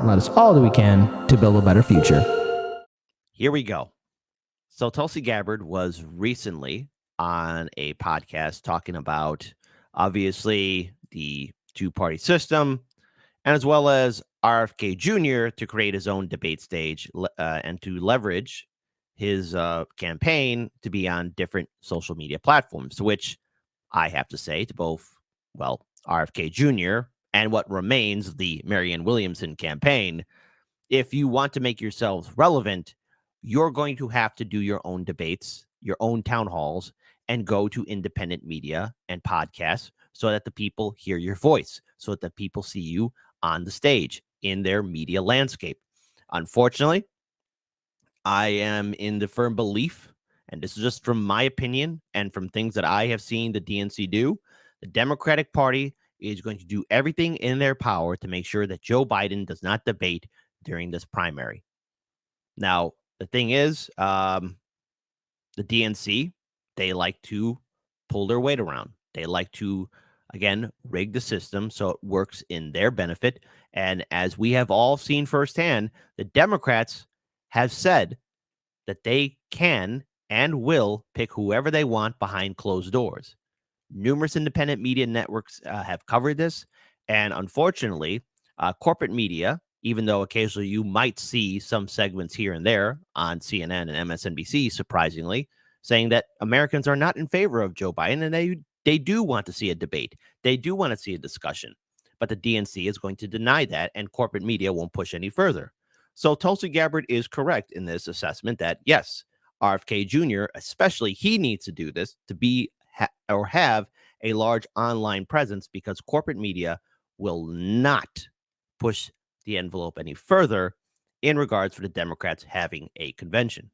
and let us all do we can to build a better future. Here we go. So Tulsi Gabbard was recently on a podcast talking about, obviously, the two-party system, and as well as RFK Jr. to create his own debate stage and to leverage his campaign to be on different social media platforms, which I have to say to both, well, RFK Jr. and what remains the Marianne Williamson campaign, if you want to make yourselves relevant, you're going to have to do your own debates, your own town halls, and go to independent media and podcasts so that the people hear your voice, so that the people see you on the stage in their media landscape. Unfortunately, I am in the firm belief, and this is just from my opinion and from things that I have seen the DNC do, the Democratic Party is going to do everything in their power to make sure that Joe Biden does not debate during this primary. Now, the thing is, the DNC, they like to pull their weight around. They like to, again, rig the system so it works in their benefit. And as we have all seen firsthand, the Democrats have said that they can and will pick whoever they want behind closed doors. Numerous independent media networks have covered this. And unfortunately, corporate media, even though occasionally you might see some segments here and there on CNN and MSNBC, surprisingly, saying that Americans are not in favor of Joe Biden and they do want to see a debate. They do want to see a discussion. But the DNC is going to deny that, and corporate media won't push any further. So Tulsi Gabbard is correct in this assessment that, yes, RFK Jr., especially, he needs to do this to be or have a large online presence, because corporate media will not push the envelope any further in regards for the Democrats having a convention.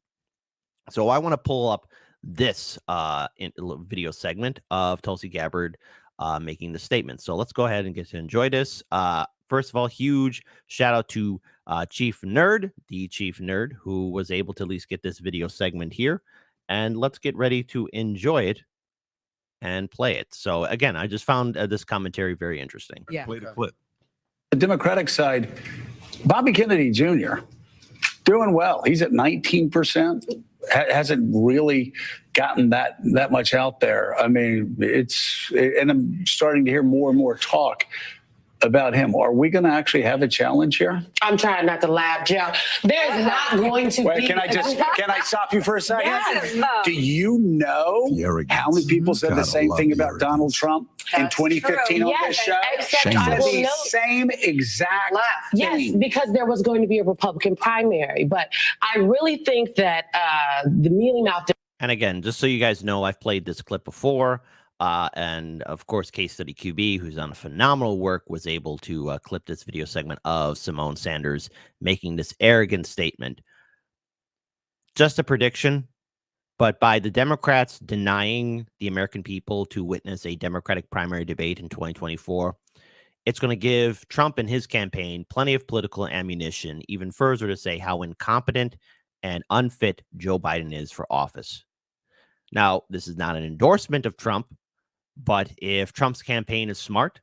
So I want to pull up this video segment of Tulsi Gabbard making the statement. So let's go ahead and get to enjoy this. First of all, huge shout out to Chief Nerd, the Chief Nerd, who was able to at least get this video segment here. And let's get ready to enjoy it and play it. So again, I just found this commentary very interesting. Yeah. Play the clip. The Democratic side, Bobby Kennedy Jr., doing well. He's at 19%. Hasn't really gotten that much out there. I mean, and I'm starting to hear more and more talk about him. Are we going to actually have a challenge here? I'm trying not to laugh, Joe. There's not going to be. Can I stop you for a second? Yes. Do you know how many people said the same thing about Donald Trump in 2015 on this show? Except I will note, same exact thing. yes, because there was going to be a Republican primary. But I really think that the mealy mouth. And again, just so you guys know, I've played this clip before. And of course, Case Study QB, who's done phenomenal work, was able to clip this video segment of Simone Sanders making this arrogant statement. Just a prediction, but by the Democrats denying the American people to witness a Democratic primary debate in 2024, it's going to give Trump and his campaign plenty of political ammunition, even further to say how incompetent and unfit Joe Biden is for office. Now, this is not an endorsement of Trump, but if Trump's campaign is smart,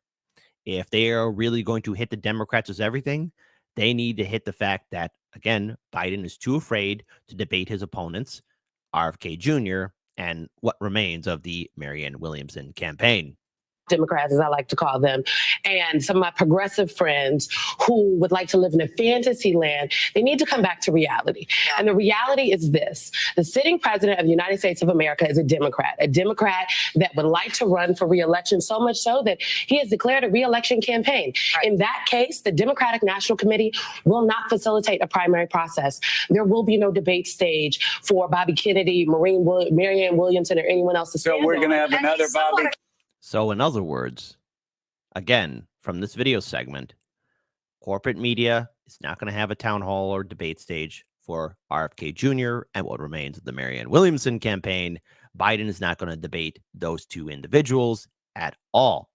if they are really going to hit the Democrats as everything, they need to hit the fact that, again, Biden is too afraid to debate his opponents, RFK Jr., and what remains of the Marianne Williamson campaign. Democrats, as I like to call them, and some of my progressive friends who would like to live in a fantasy land, they need to come back to reality. Yeah. And the reality is this: the sitting president of the United States of America is a Democrat that would like to run for re-election, so much so that he has declared a re-election campaign. Right. In that case, the Democratic National Committee will not facilitate a primary process. There will be no debate stage for Bobby Kennedy, Marianne Williamson, or anyone else to stand on. So we're going to have another Bobby. So in other words, again, from this video segment, corporate media is not going to have a town hall or debate stage for RFK Jr. and what remains of the Marianne Williamson campaign. Biden is not going to debate those two individuals at all.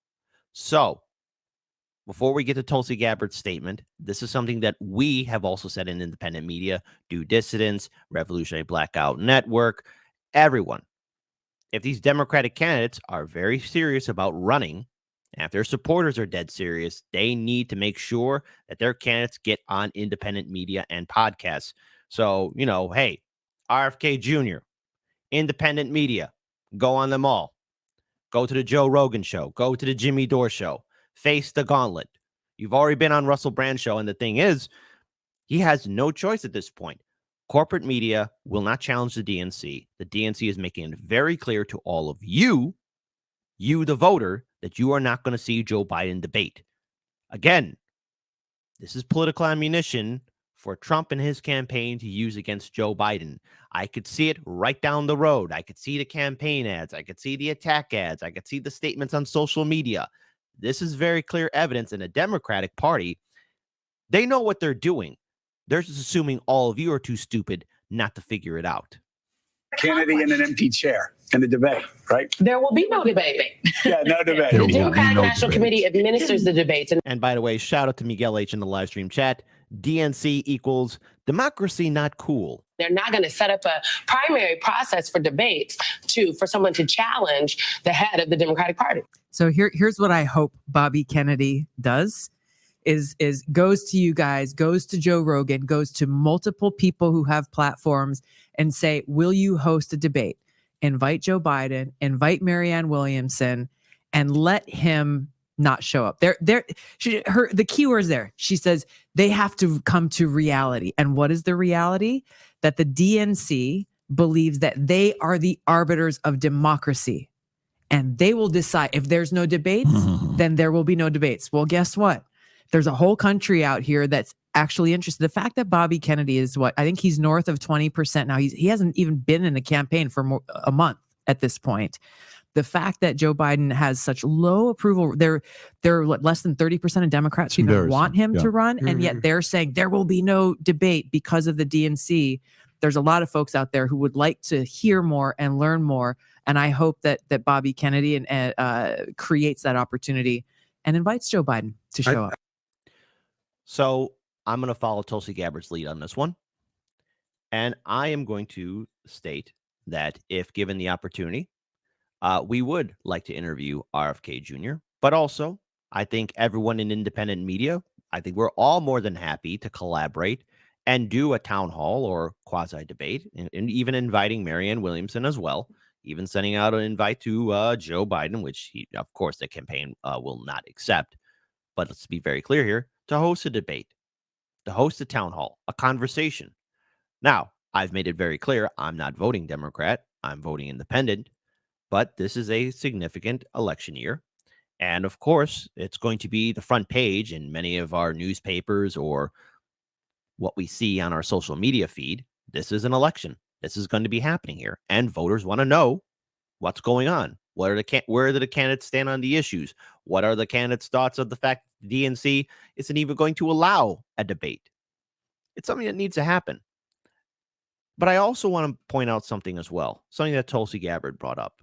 So before we get to Tulsi Gabbard's statement, this is something that we have also said in independent media, Due Dissidents, Revolutionary Blackout Network, everyone. If these Democratic candidates are very serious about running And if their supporters are dead serious, they need to make sure that their candidates get on independent media and podcasts. So, hey, RFK Jr., independent media, go on them all. Go to the Joe Rogan show. Go to the Jimmy Dore show. Face the gauntlet. You've already been on Russell Brand's show, and the thing is, he has no choice at this point. Corporate media will not challenge the DNC. The DNC is making it very clear to all of you, the voter, that you are not going to see Joe Biden debate. Again, this is political ammunition for Trump and his campaign to use against Joe Biden. I could see it right down the road. I could see the campaign ads. I could see the attack ads. I could see the statements on social media. This is very clear evidence in the Democratic Party. They know what they're doing. They're just assuming all of you are too stupid not to figure it out. Kennedy in an empty chair in the debate, right? There will be no debate. Yeah, no debate. The Democratic National Committee administers the debates. And by the way, shout out to Miguel H. in the live stream chat. DNC equals democracy not cool. They're not going to set up a primary process for debates for someone to challenge the head of the Democratic Party. So here's what I hope Bobby Kennedy does is goes to you guys, goes to Joe Rogan, goes to multiple people who have platforms and say, will you host a debate? Invite Joe Biden, invite Marianne Williamson, and let him not show up. The key word is there. She says they have to come to reality. And what is the reality? That the DNC believes that they are the arbiters of democracy. And they will decide if there's no debates, then there will be no debates. Well, guess what? There's a whole country out here that's actually interested. The fact that Bobby Kennedy is I think he's north of 20% now. He hasn't even been in a campaign for a month at this point. The fact that Joe Biden has such low approval, they're less than 30% of Democrats who even want him to run. And yet they're saying there will be no debate because of the DNC. There's a lot of folks out there who would like to hear more and learn more. And I hope that Bobby Kennedy creates that opportunity and invites Joe Biden to show up. So I'm going to follow Tulsi Gabbard's lead on this one. And I am going to state that if given the opportunity, we would like to interview RFK Jr. But also, I think everyone in independent media, I think we're all more than happy to collaborate and do a town hall or quasi debate, and even inviting Marianne Williamson as well, even sending out an invite to Joe Biden, which of course, the campaign will not accept. But let's be very clear here, to host a debate, to host a town hall, a conversation. Now, I've made it very clear I'm not voting Democrat. I'm voting independent. But this is a significant election year. And of course, it's going to be the front page in many of our newspapers or what we see on our social media feed. This is an election. This is going to be happening here. And voters want to know what's going on. Where do the candidates stand on the issues? What are the candidates' thoughts of the fact that the DNC isn't even going to allow a debate? It's something that needs to happen. But I also want to point out something as well, something that Tulsi Gabbard brought up.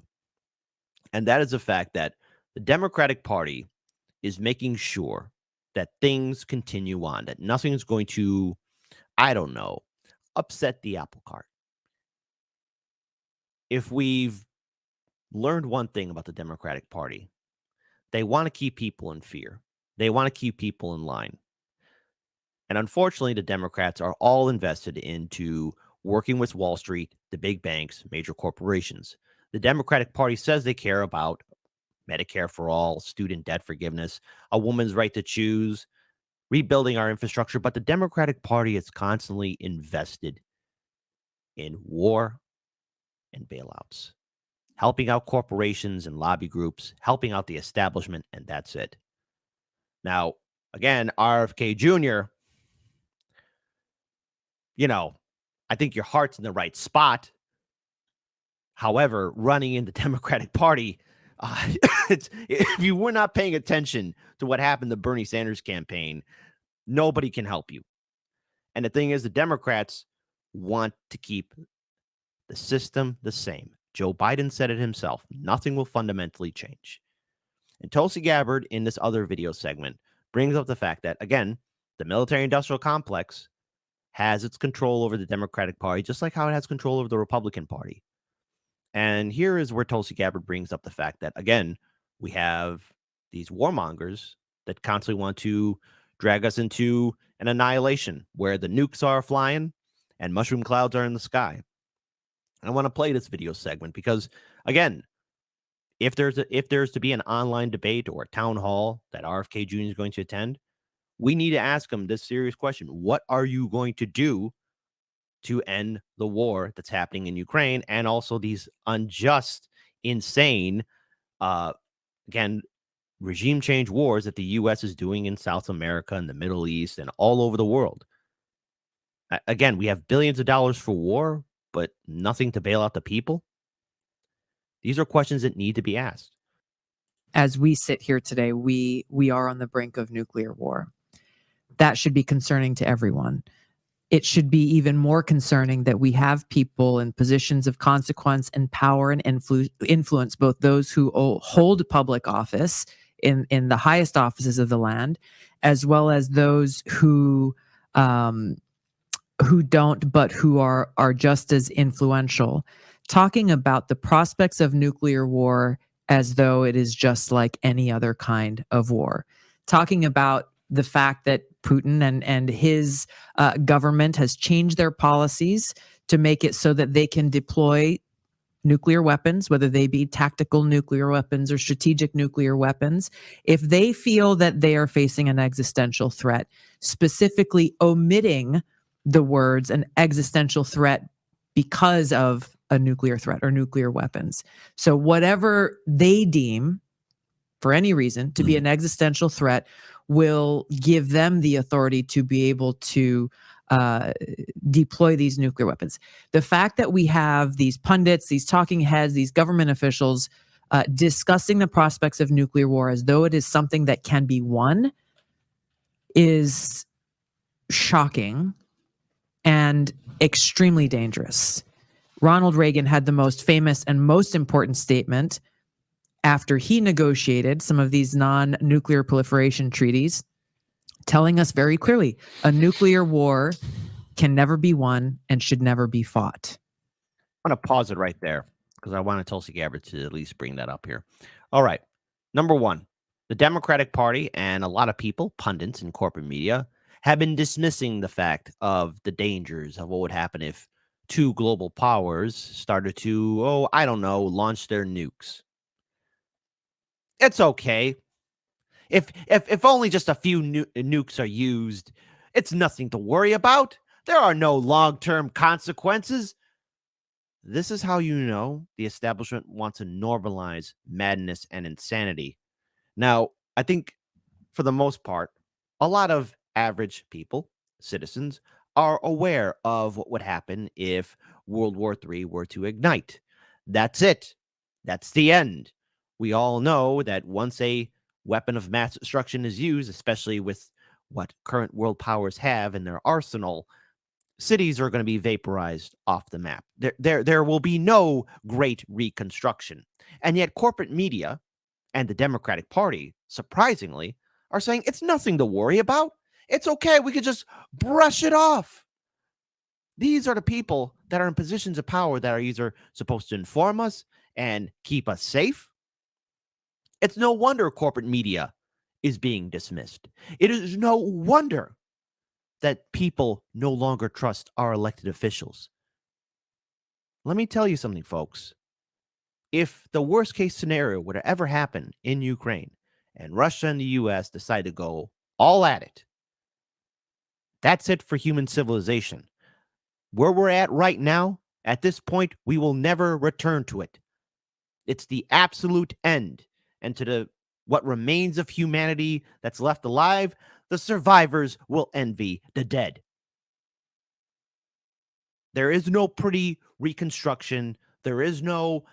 And that is the fact that the Democratic Party is making sure that things continue on, that nothing is going to, upset the apple cart. If we've learned one thing about the Democratic Party, they want to keep people in fear. They want to keep people in line. And unfortunately, the Democrats are all invested into working with Wall Street, the big banks, major corporations. The Democratic Party says they care about Medicare for all, student debt forgiveness, a woman's right to choose, rebuilding our infrastructure. But the Democratic Party is constantly invested in war and bailouts, helping out corporations and lobby groups, helping out the establishment, and that's it. Now, again, RFK Jr., I think your heart's in the right spot. However, running in the Democratic Party, if you were not paying attention to what happened to Bernie Sanders' campaign, nobody can help you. And the thing is, the Democrats want to keep the system the same. Joe Biden said it himself. Nothing will fundamentally change. And Tulsi Gabbard, in this other video segment, brings up the fact that, again, the military-industrial complex has its control over the Democratic Party, just like how it has control over the Republican Party. And here is where Tulsi Gabbard brings up the fact that, again, we have these warmongers that constantly want to drag us into an annihilation where the nukes are flying and mushroom clouds are in the sky. I want to play this video segment because, again, if there's to be an online debate or a town hall that RFK Jr. is going to attend, we need to ask him this serious question. What are you going to do to end the war that's happening in Ukraine and also these unjust, insane, again, regime change wars that the U.S. is doing in South America and the Middle East and all over the world? Again, we have billions of dollars for war, but nothing to bail out the people. These are questions that need to be asked. As we sit here today, we are on the brink of nuclear war. That should be concerning to everyone. It should be even more concerning that we have people in positions of consequence and power and influence, both those who hold public office in the highest offices of the land, as well as those who don't, but who are just as influential, talking about the prospects of nuclear war as though it is just like any other kind of war, talking about the fact that Putin and his government has changed their policies to make it so that they can deploy nuclear weapons, whether they be tactical nuclear weapons or strategic nuclear weapons, if they feel that they are facing an existential threat, specifically omitting the words an existential threat because of a nuclear threat or nuclear weapons. So whatever they deem, for any reason, to be an existential threat will give them the authority to be able to deploy these nuclear weapons. The fact that we have these pundits, these talking heads, these government officials discussing the prospects of nuclear war as though it is something that can be won is shocking and extremely dangerous. Ronald Reagan had the most famous and most important statement after he negotiated some of these non-nuclear proliferation treaties, telling us very clearly a nuclear war can never be won and should never be fought. I'm going to pause it right there because I wanted Tulsi Gabbard to at least bring that up here. All right. Number one, the Democratic Party and a lot of people, pundits and corporate media, have been dismissing the fact of the dangers of what would happen if two global powers started to, launch their nukes. It's okay. If only just a few nukes are used, it's nothing to worry about. There are no long-term consequences. This is how you know the establishment wants to normalize madness and insanity. Now, I think for the most part, a lot of average people, citizens, are aware of what would happen if World War III were to ignite. That's it. That's the end. We all know that once a weapon of mass destruction is used, especially with what current world powers have in their arsenal, cities are going to be vaporized off the map. There will be no great reconstruction. And yet corporate media and the Democratic Party, surprisingly, are saying it's nothing to worry about. It's okay. We could just brush it off. These are the people that are in positions of power that are either supposed to inform us and keep us safe. It's no wonder corporate media is being dismissed. It is no wonder that people no longer trust our elected officials. Let me tell you something, folks. If the worst case scenario were to ever happen in Ukraine and Russia and the U.S. decide to go all at it, that's it for human civilization. Where we're at right now, at this point, we will never return to it. It's the absolute end. And to what remains of humanity that's left alive, the survivors will envy the dead. There is no pretty reconstruction. There is no,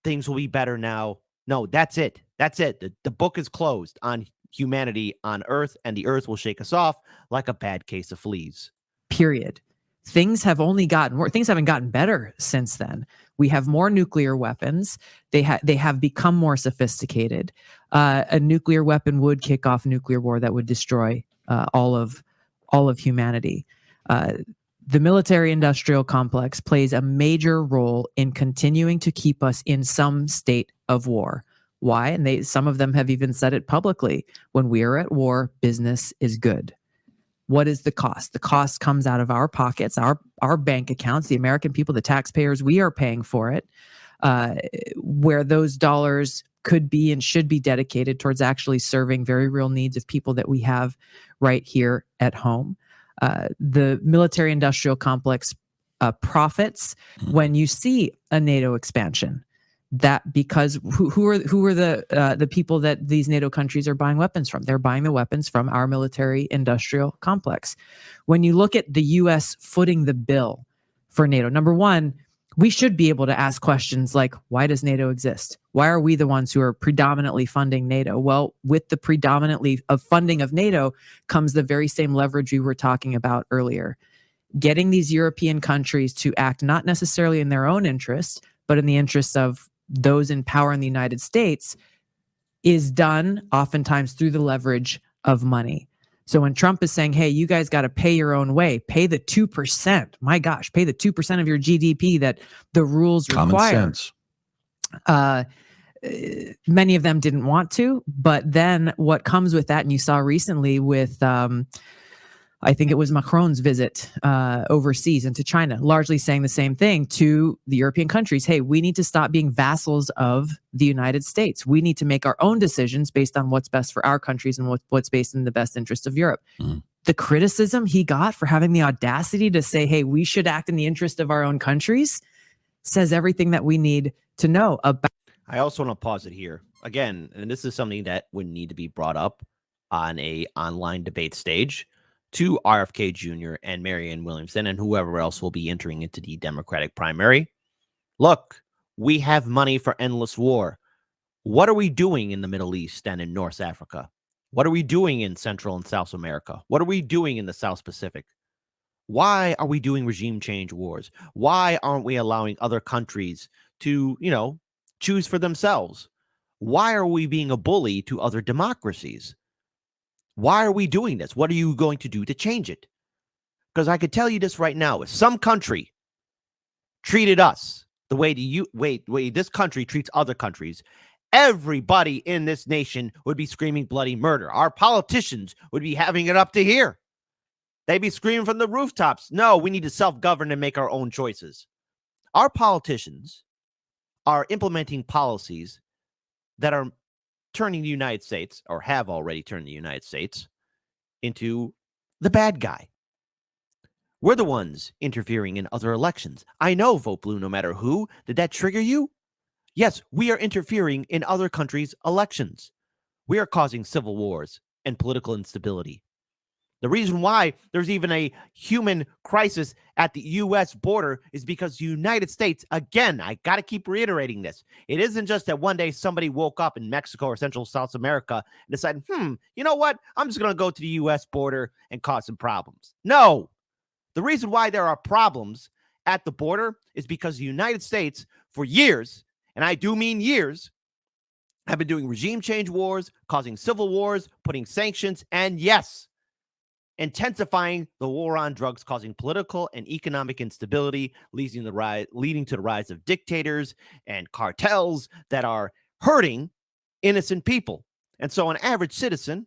things will be better now. No, that's it. That's it. The book is closed on humanity on Earth, and the Earth will shake us off like a bad case of fleas. Period. Things have only gotten worse. Things haven't gotten better since then. We have more nuclear weapons. They have become more sophisticated. A nuclear weapon would kick off a nuclear war that would destroy all of humanity. The military-industrial complex plays a major role in continuing to keep us in some state of war. Why? And some of them have even said it publicly. When we are at war, business is good. What is the cost? The cost comes out of our pockets, our bank accounts, the American people, the taxpayers. We are paying for it. Where those dollars could be and should be dedicated towards actually serving very real needs of people that we have right here at home. The military-industrial complex profits when you see a NATO expansion. That because who are the people that these NATO countries are buying weapons from? They're buying the weapons from our military-industrial complex. When you look at the U.S. footing the bill for NATO, number one, we should be able to ask questions like, why does NATO exist? Why are we the ones who are predominantly funding NATO? Well, with the predominantly of funding of NATO comes the very same leverage we were talking about earlier. Getting these European countries to act not necessarily in their own interests, but in the interests of those in power in the United States is done oftentimes through the leverage of money. So when Trump is saying, hey, you guys got to pay your own way, pay the 2%, my gosh, pay the 2% of your GDP that the rules require. Common sense. Many of them didn't want to, but then what comes with that, and you saw recently with, I think it was Macron's visit overseas into China, largely saying the same thing to the European countries. Hey, we need to stop being vassals of the United States. We need to make our own decisions based on what's best for our countries and what's based in the best interest of Europe. The criticism he got for having the audacity to say, hey, we should act in the interest of our own countries says everything that we need to know about. I also want to pause it here again, and this is something that would need to be brought up on a online debate stage to RFK Jr. and Marianne Williamson and whoever else will be entering into the Democratic primary. Look, we have money for endless war. What are we doing in the Middle East and in North Africa? What are we doing in Central and South America? What are we doing in the South Pacific? Why are we doing regime change wars? Why aren't we allowing other countries to, choose for themselves? Why are we being a bully to other democracies? Why are we doing this? What are you going to do to change it? Because I could tell you this right now. If some country treated us the way this country treats other countries, everybody in this nation would be screaming bloody murder. Our politicians would be having it up to here. They'd be screaming from the rooftops. No, we need to self-govern and make our own choices. Our politicians are implementing policies that are turning the United States, or have already turned the United States, into the bad guy. We're the ones interfering in other elections. I know, vote blue no matter who. Did that trigger you? Yes, we are interfering in other countries' elections. We are causing civil wars and political instability. The reason why there's even a human crisis at the U.S. border is because the United States, again, I got to keep reiterating this. It isn't just that one day somebody woke up in Mexico or Central South America and decided, you know what? I'm just going to go to the U.S. border and cause some problems. No. The reason why there are problems at the border is because the United States, for years, and I do mean years, have been doing regime change wars, causing civil wars, putting sanctions, and yes, intensifying the war on drugs, causing political and economic instability, leading to the rise of dictators and cartels that are hurting innocent people. And so an average citizen,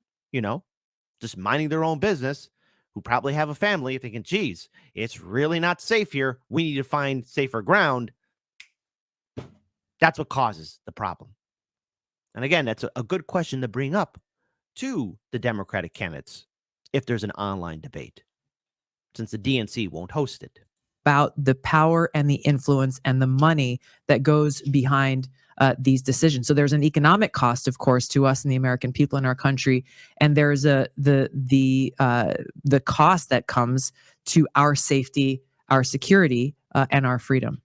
just minding their own business, who probably have a family, thinking, geez, it's really not safe here. We need to find safer ground. That's what causes the problem. And again, that's a good question to bring up to the Democratic candidates if there's an online debate, since the DNC won't host it. About the power and the influence and the money that goes behind these decisions. So there's an economic cost, of course, to us and the American people in our country, and there's the cost that comes to our safety, our security, and our freedom.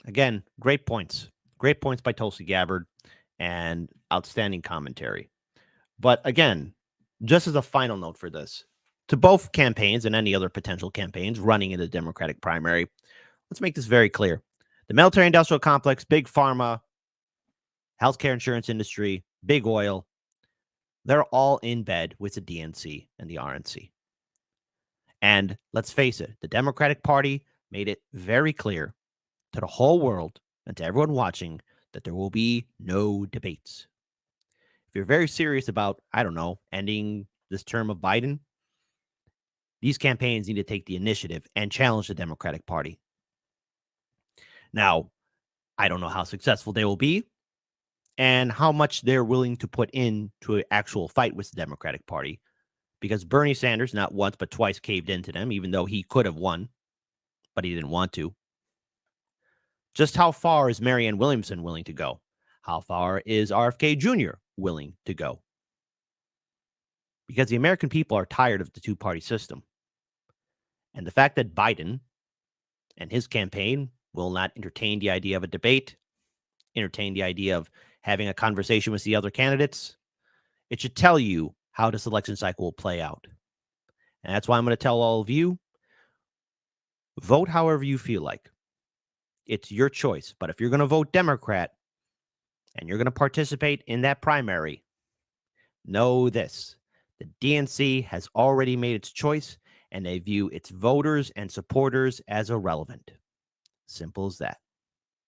Again, great points. Great points by Tulsi Gabbard, and outstanding commentary. But again, just as a final note for this, to both campaigns and any other potential campaigns running in the Democratic primary, let's make this very clear. The military-industrial complex, big pharma, healthcare insurance industry, big oil, they're all in bed with the DNC and the RNC. And let's face it, the Democratic Party made it very clear to the whole world and to everyone watching that there will be no debates. If you're very serious about, I don't know, ending this term of Biden, these campaigns need to take the initiative and challenge the Democratic Party. Now, I don't know how successful they will be and how much they're willing to put into an actual fight with the Democratic Party, because Bernie Sanders not once but twice caved into them, even though he could have won, but he didn't want to. Just how far is Marianne Williamson willing to go? How far is RFK Jr. willing to go? Because the American people are tired of the two-party system. And the fact that Biden and his campaign will not entertain the idea of a debate, entertain the idea of having a conversation with the other candidates, it should tell you how this election cycle will play out. And that's why I'm going to tell all of you, vote however you feel like. It's your choice. But if you're going to vote Democrat and you're going to participate in that primary, know this: the DNC has already made its choice, and they view its voters and supporters as irrelevant. Simple as that.